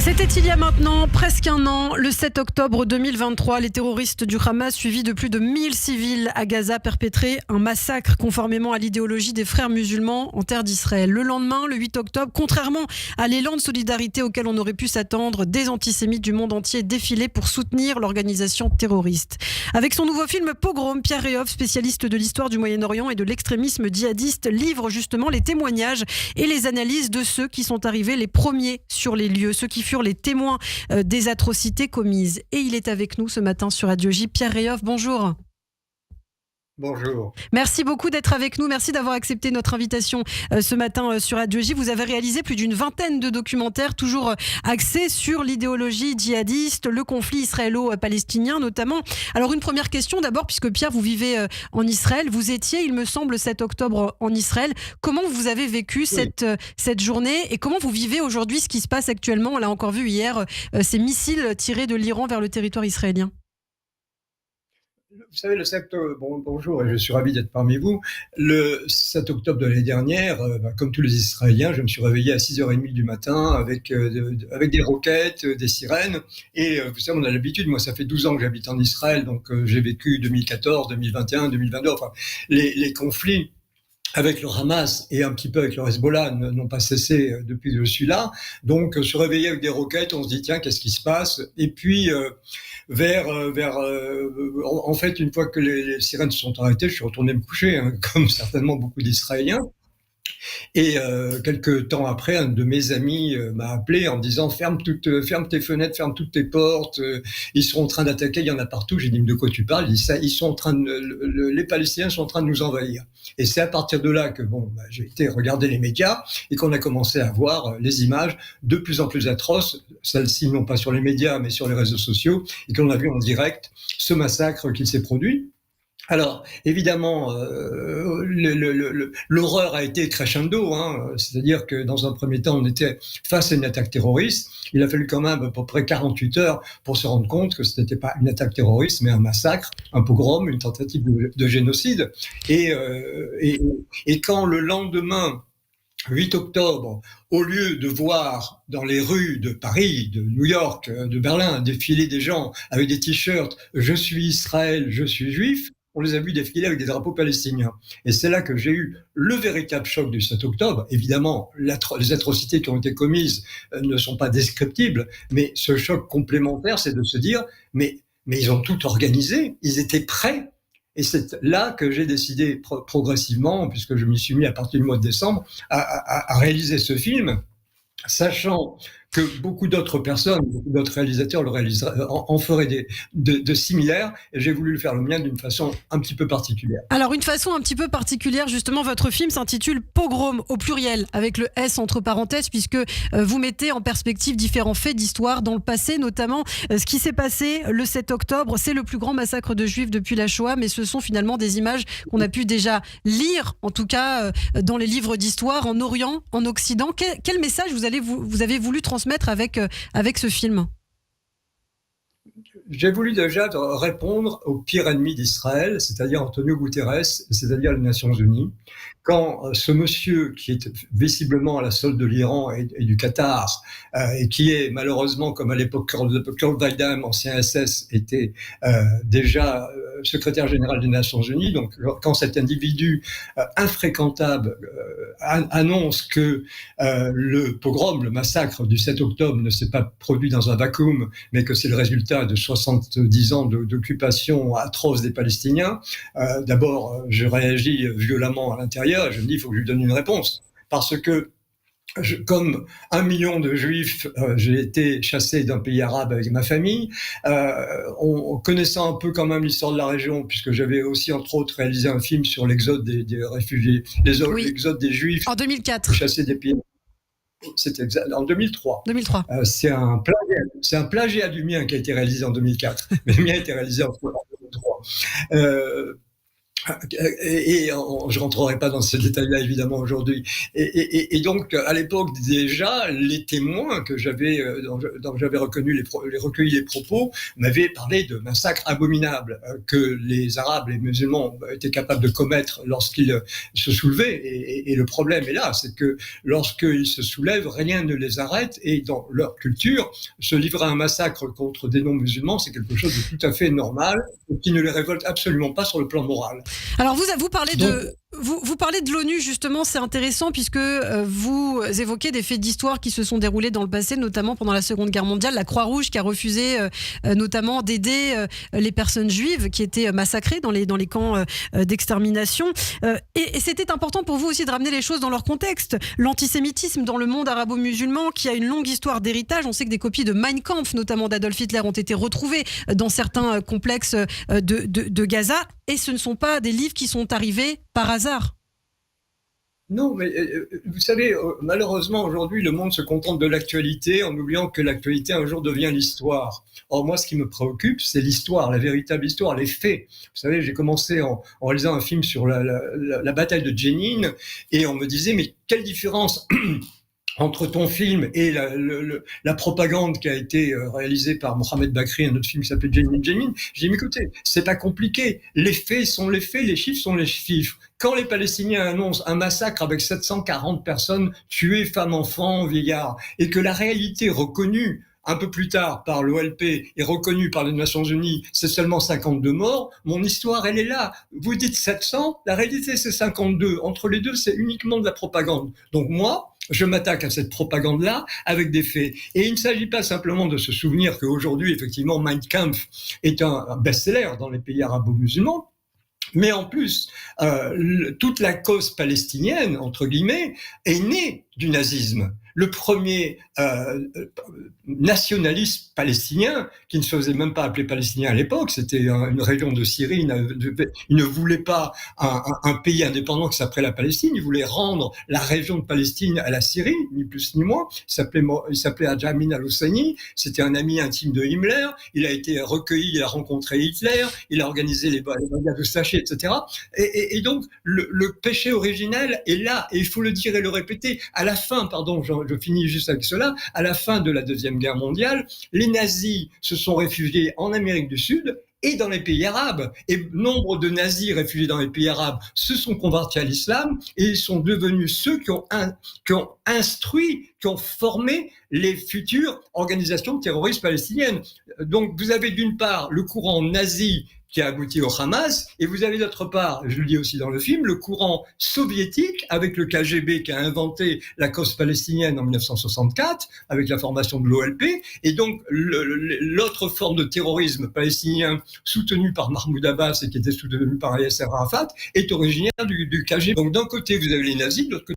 C'était il y a maintenant presque un an, le 7 octobre 2023, les terroristes du Hamas, suivis de plus de 1000 civils à Gaza, perpétraient un massacre conformément à l'idéologie des frères musulmans en terre d'Israël. Le lendemain, le 8 octobre, contrairement à l'élan de solidarité auquel on aurait pu s'attendre, des antisémites du monde entier défilaient pour soutenir l'organisation terroriste. Avec son nouveau film Pogrom, Pierre Réhoff, spécialiste de l'histoire du Moyen-Orient et de l'extrémisme djihadiste, livre justement les témoignages et les analyses de ceux qui sont arrivés les premiers sur les lieux, ceux qui furent les témoins des atrocités commises. Et il est avec nous ce matin sur Radio J. Pierre Réhoff, bonjour. Bonjour. Merci beaucoup d'être avec nous. Merci d'avoir accepté notre invitation ce matin sur Radio J. Vous avez réalisé plus d'une vingtaine de documentaires, toujours axés sur l'idéologie djihadiste, le conflit israélo-palestinien notamment. Alors une première question d'abord, puisque Pierre, vous vivez en Israël. Vous étiez, il me semble, 7 octobre en Israël. Comment vous avez vécu cette journée et comment vous vivez aujourd'hui ce qui se passe actuellement? On l'a encore vu hier, ces missiles tirés de l'Iran vers le territoire israélien. Vous savez, le 7 octobre, bonjour, et je suis ravi d'être parmi vous. Le 7 octobre de l'année dernière, comme tous les Israéliens, je me suis réveillé à 6h30 du matin avec des roquettes, des sirènes. Et vous savez, on a l'habitude, moi ça fait 12 ans que j'habite en Israël, donc j'ai vécu 2014, 2021, 2022, enfin les conflits avec le Hamas et un petit peu avec le Hezbollah n'ont pas cessé depuis que je suis là. Donc, se réveiller avec des roquettes, on se dit, tiens, qu'est-ce qui se passe? Et puis, en fait, une fois que les sirènes se sont arrêtées, je suis retourné me coucher, hein, comme certainement beaucoup d'Israéliens. Et quelques temps après, un de mes amis m'a appelé en disant ferme tes fenêtres, ferme toutes tes portes. Ils sont en train d'attaquer, il y en a partout. J'ai dit mais de quoi tu parles? Il dit, ils sont en train les Palestiniens sont en train de nous envahir. Et c'est à partir de là que j'ai été regarder les médias et qu'on a commencé à voir les images de plus en plus atroces, celles-ci non pas sur les médias mais sur les réseaux sociaux, et qu'on a vu en direct ce massacre qui s'est produit. Alors, évidemment, l'horreur a été crescendo, hein, c'est-à-dire que dans un premier temps, on était face à une attaque terroriste. Il a fallu quand même à peu près 48 heures pour se rendre compte que ce n'était pas une attaque terroriste, mais un massacre, un pogrom, une tentative de génocide. Et quand le lendemain, 8 octobre, au lieu de voir dans les rues de Paris, de New York, de Berlin, défiler des gens avec des t-shirts « Je suis Israël, je suis juif », on les a vus défiler avec des drapeaux palestiniens. Et c'est là que j'ai eu le véritable choc du 7 octobre. Évidemment, les atrocités qui ont été commises ne sont pas descriptibles, mais ce choc complémentaire, c'est de se dire mais ils ont tout organisé, ils étaient prêts. Et c'est là que j'ai décidé progressivement, puisque je m'y suis mis à partir du mois de décembre, à réaliser ce film, sachant que beaucoup d'autres personnes, beaucoup d'autres réalisateurs en feraient de similaires, et j'ai voulu le faire le mien d'une façon un petit peu particulière. Alors une façon un petit peu particulière, justement, votre film s'intitule Pogrom au pluriel, avec le S entre parenthèses, puisque vous mettez en perspective différents faits d'histoire dans le passé, notamment ce qui s'est passé le 7 octobre. C'est le plus grand massacre de Juifs depuis la Shoah, mais ce sont finalement des images qu'on a pu déjà lire, en tout cas dans les livres d'histoire, en Orient, en Occident. Quel message vous avez voulu transmettre avec ce film? J'ai voulu déjà répondre au pire ennemi d'Israël, c'est-à-dire Antonio Guterres, c'est-à-dire les Nations Unies. Quand ce monsieur, qui est visiblement à la solde de l'Iran et du Qatar, et qui est malheureusement, comme à l'époque Claude Weidam, ancien SS, était déjà secrétaire général des Nations Unies, donc quand cet individu infréquentable annonce que le pogrom, le massacre du 7 octobre ne s'est pas produit dans un vacuum, mais que c'est le résultat de 70 ans d'occupation atroce des Palestiniens, d'abord je réagis violemment à l'intérieur et je me dis il faut que je lui donne une réponse, parce que comme 1 million de juifs, j'ai été chassé d'un pays arabe avec ma famille. Connaissant un peu quand même l'histoire de la région, puisque j'avais aussi entre autres réalisé un film sur l'exode des réfugiés, l'exode des juifs en 2004, chassés des pays. C'était en 2003. 2003. C'est un plagiat du mien qui a été réalisé en 2004, mais le mien a été réalisé en 2003. Je rentrerai pas dans ces détails-là évidemment aujourd'hui. Et donc à l'époque déjà, les témoins que j'avais dont j'avais recueilli les propos m'avaient parlé de massacres abominables que les Arabes, les musulmans étaient capables de commettre lorsqu'ils se soulevaient. Et le problème est là, c'est que lorsqu'ils se soulèvent, rien ne les arrête. Et dans leur culture, se livrer à un massacre contre des non-musulmans, c'est quelque chose de tout à fait normal, qui ne les révolte absolument pas sur le plan moral. Alors vous parlez vous parlez de l'ONU justement, c'est intéressant puisque vous évoquez des faits d'histoire qui se sont déroulés dans le passé, notamment pendant la Seconde Guerre mondiale, la Croix-Rouge qui a refusé notamment d'aider les personnes juives qui étaient massacrées dans les camps d'extermination. Et c'était important pour vous aussi de ramener les choses dans leur contexte. L'antisémitisme dans le monde arabo-musulman qui a une longue histoire d'héritage. On sait que des copies de Mein Kampf, notamment d'Adolf Hitler, ont été retrouvées dans certains complexes de Gaza. Et ce ne sont pas des livres qui sont arrivés par hasard. Non, mais vous savez, malheureusement, aujourd'hui, le monde se contente de l'actualité en oubliant que l'actualité, un jour, devient l'histoire. Or, moi, ce qui me préoccupe, c'est l'histoire, la véritable histoire, les faits. Vous savez, j'ai commencé en réalisant un film sur la bataille de Jenin, et on me disait, mais quelle différence entre ton film et la propagande qui a été réalisée par Mohamed Bakri, un autre film qui s'appelait Jenin. J'ai dit, mais écoutez, c'est pas compliqué. Les faits sont les faits, les chiffres sont les chiffres. Quand les Palestiniens annoncent un massacre avec 740 personnes tuées, femmes, enfants, vieillards, et que la réalité reconnue un peu plus tard par l'OLP et reconnue par les Nations Unies, c'est seulement 52 morts, mon histoire, elle est là. Vous dites 700, la réalité, c'est 52. Entre les deux, c'est uniquement de la propagande. Donc moi, je m'attaque à cette propagande-là avec des faits. Et il ne s'agit pas simplement de se souvenir qu'aujourd'hui, effectivement, Mein Kampf est un best-seller dans les pays arabo-musulmans, mais en plus, toute la cause palestinienne, entre guillemets, est née du nazisme. Le premier nationaliste palestinien, qui ne se faisait même pas appeler palestinien à l'époque, c'était une région de Syrie, il ne voulait pas un pays indépendant qui s'appelait la Palestine, il voulait rendre la région de Palestine à la Syrie, ni plus ni moins. Il s'appelait Adjamin al-Husseini, c'était un ami intime de Himmler, il a été recueilli, il a rencontré Hitler, il a organisé les bagages de sachets, etc. Et donc, le péché originel est là, et il faut le dire et le répéter. À la fin, pardon, je finis juste avec cela, à la fin de la Deuxième Guerre mondiale, les nazis se sont réfugiés en Amérique du Sud et dans les pays arabes. Et nombre de nazis réfugiés dans les pays arabes se sont convertis à l'islam et ils sont devenus ceux qui ont instruit, qui ont formé les futures organisations terroristes palestiniennes. Donc vous avez d'une part le courant nazi qui a abouti au Hamas, et vous avez d'autre part, je le dis aussi dans le film, le courant soviétique avec le KGB qui a inventé la cause palestinienne en 1964 avec la formation de l'OLP, et donc l'autre forme de terrorisme palestinien soutenu par Mahmoud Abbas et qui était soutenu par Yasser Arafat est originaire du KGB. Donc d'un côté vous avez les nazis, de l'autre côté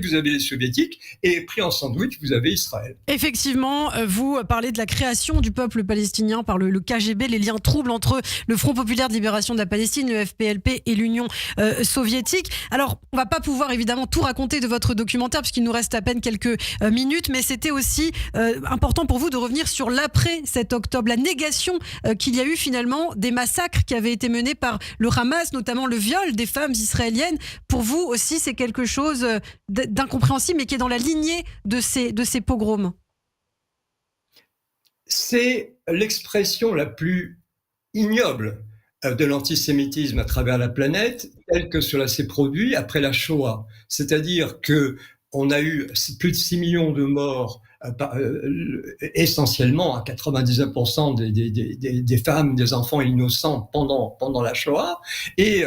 vous avez les soviétiques, et pris en sandwich, vous avez Israël. Effectivement, vous parlez de la création du peuple palestinien par le KGB, les liens troubles entre le Front populaire de libération de la Palestine, le FPLP et l'Union soviétique. Alors, on va pas pouvoir évidemment tout raconter de votre documentaire puisqu'il nous reste à peine quelques minutes, mais c'était aussi important pour vous de revenir sur l'après 7 octobre, la négation qu'il y a eu finalement des massacres qui avaient été menés par le Hamas, notamment le viol des femmes israéliennes. Pour vous aussi, c'est quelque chose d'incompréhensible, mais qui est dans la lignée de ces pogroms. C'est l'expression la plus ignoble de l'antisémitisme à travers la planète, tel que cela s'est produit après la Shoah. C'est-à-dire qu'on a eu plus de 6 millions de morts, essentiellement à 99% des femmes, des enfants innocents pendant la Shoah, et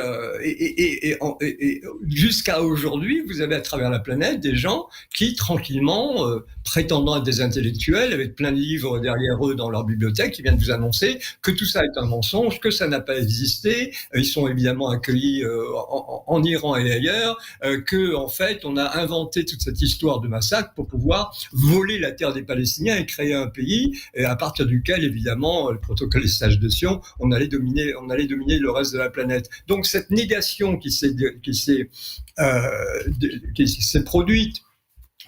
jusqu'à aujourd'hui, vous avez à travers la planète des gens qui tranquillement, prétendant être des intellectuels, avec plein de livres derrière eux dans leur bibliothèque, qui viennent vous annoncer que tout ça est un mensonge, que ça n'a pas existé. Ils sont évidemment accueillis en Iran et ailleurs, que en fait on a inventé toute cette histoire de massacre pour pouvoir voler la terre des Palestiniens et créer un pays et à partir duquel, évidemment, le protocole des sages de Sion, on allait dominer le reste de la planète. Donc cette négation qui s'est produite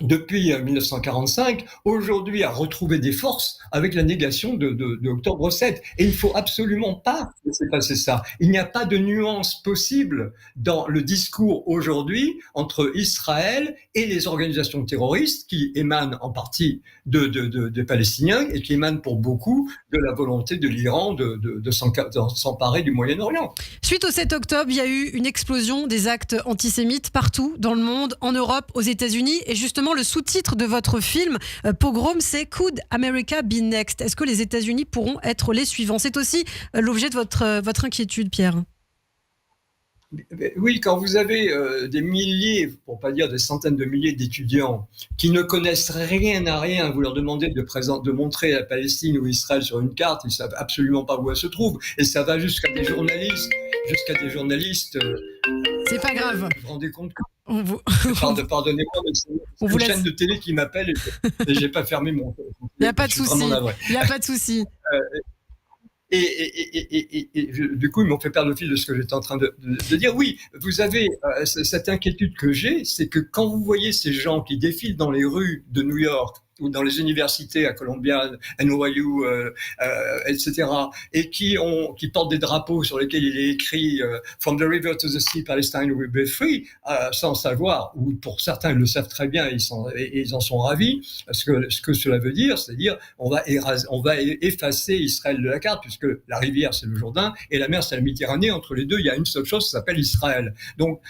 depuis 1945, aujourd'hui a retrouvé des forces avec la négation de Octobre 7. Et il ne faut absolument pas laisser passer ça. Il n'y a pas de nuance possible dans le discours aujourd'hui entre Israël et les organisations terroristes qui émanent en partie des Palestiniens et qui émanent pour beaucoup de la volonté de l'Iran de s'emparer du Moyen-Orient. Suite au 7 octobre, il y a eu une explosion des actes antisémites partout dans le monde, en Europe, aux États-Unis. Et justement, le sous-titre de votre film, Pogrom, c'est Could America Be Next? Est-ce que les États-Unis pourront être les suivants? C'est aussi l'objet de votre inquiétude, Pierre. Oui, quand vous avez des milliers, pour pas dire des centaines de milliers d'étudiants qui ne connaissent rien à rien, vous leur demandez de montrer la Palestine ou Israël sur une carte, ils savent absolument pas où elle se trouve. Et ça va jusqu'à des journalistes. C'est pas grave. Vous vous rendez compte que Pardonnez-moi, mais c'est une chaîne de télé qui m'appelle et j'ai pas fermé mon téléphone. Il n'y a pas de souci. Il n'y a pas de souci. Du coup, ils m'ont fait perdre le fil de ce que j'étais en train de dire. Oui, vous avez cette inquiétude que j'ai, c'est que quand vous voyez ces gens qui défilent dans les rues de New York ou dans les universités à Columbia, NYU, etc., et qui portent des drapeaux sur lesquels il est écrit From the river to the sea, Palestine will be free, sans savoir, ou pour certains ils le savent très bien, ils en sont ravis. Ce que cela veut dire, c'est-à-dire on va effacer Israël de la carte, puisque la rivière c'est le Jourdain et la mer c'est la Méditerranée. Entre les deux, il y a une seule chose, ça s'appelle Israël. Donc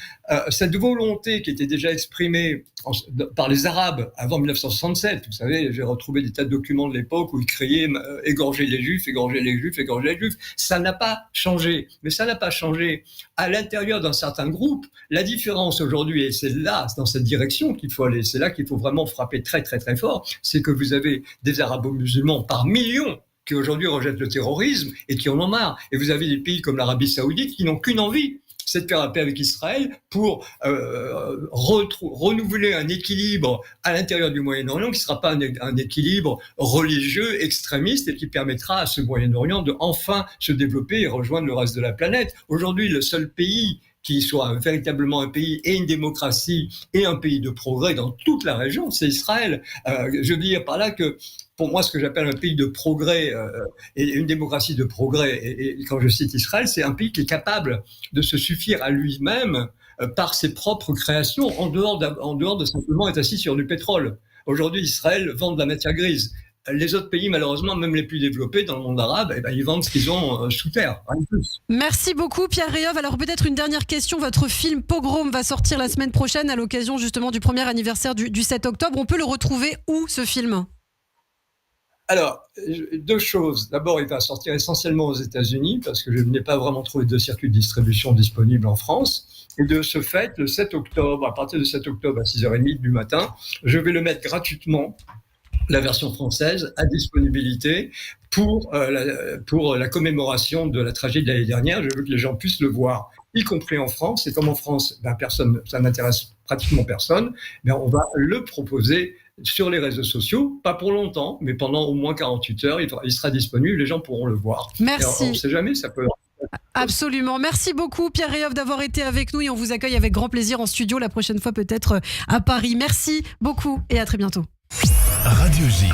cette volonté qui était déjà exprimée par les Arabes avant 1967, vous savez, j'ai retrouvé des tas de documents de l'époque où ils criaient égorger les Juifs, égorger les Juifs, égorger les Juifs. Ça n'a pas changé. Mais ça n'a pas changé à l'intérieur d'un certain groupe. La différence aujourd'hui, et c'est là, dans cette direction qu'il faut aller, c'est là qu'il faut vraiment frapper très très très fort, c'est que vous avez des arabo-musulmans par millions qui aujourd'hui rejettent le terrorisme et qui en ont marre. Et vous avez des pays comme l'Arabie Saoudite qui n'ont qu'une envie, c'est de faire la paix avec Israël pour renouveler un équilibre à l'intérieur du Moyen-Orient qui ne sera pas un équilibre religieux extrémiste et qui permettra à ce Moyen-Orient de enfin se développer et rejoindre le reste de la planète. Aujourd'hui, le seul pays qui soit véritablement un pays et une démocratie et un pays de progrès dans toute la région, c'est Israël. Je veux dire par là que pour moi, ce que j'appelle un pays de progrès et une démocratie de progrès, et quand je cite Israël, c'est un pays qui est capable de se suffire à lui-même par ses propres créations, en dehors de simplement être assis sur du pétrole. Aujourd'hui, Israël vend de la matière grise. Les autres pays, malheureusement, même les plus développés dans le monde arabe, ils vendent ce qu'ils ont sous terre, rien de plus. Merci beaucoup, Pierre Réov. Alors peut-être une dernière question. Votre film Pogrom va sortir la semaine prochaine à l'occasion justement du premier anniversaire du 7 octobre. On peut le retrouver où, ce film ? Alors, deux choses. D'abord, il va sortir essentiellement aux États-Unis parce que je n'ai pas vraiment trouvé de circuit de distribution disponible en France. Et de ce fait, le 7 octobre, à partir du 7 octobre à 6h30 du matin, je vais le mettre gratuitement, la version française, à disponibilité pour la commémoration de la tragédie de l'année dernière. Je veux que les gens puissent le voir, y compris en France. Et comme en France, ça n'intéresse pratiquement personne, on va le proposer sur les réseaux sociaux, pas pour longtemps, mais pendant au moins 48 heures, il sera disponible, les gens pourront le voir. Merci. On ne sait jamais, ça peut... Absolument. Merci beaucoup, Pierre Réov, d'avoir été avec nous et on vous accueille avec grand plaisir en studio la prochaine fois, peut-être à Paris. Merci beaucoup et à très bientôt. Radio J.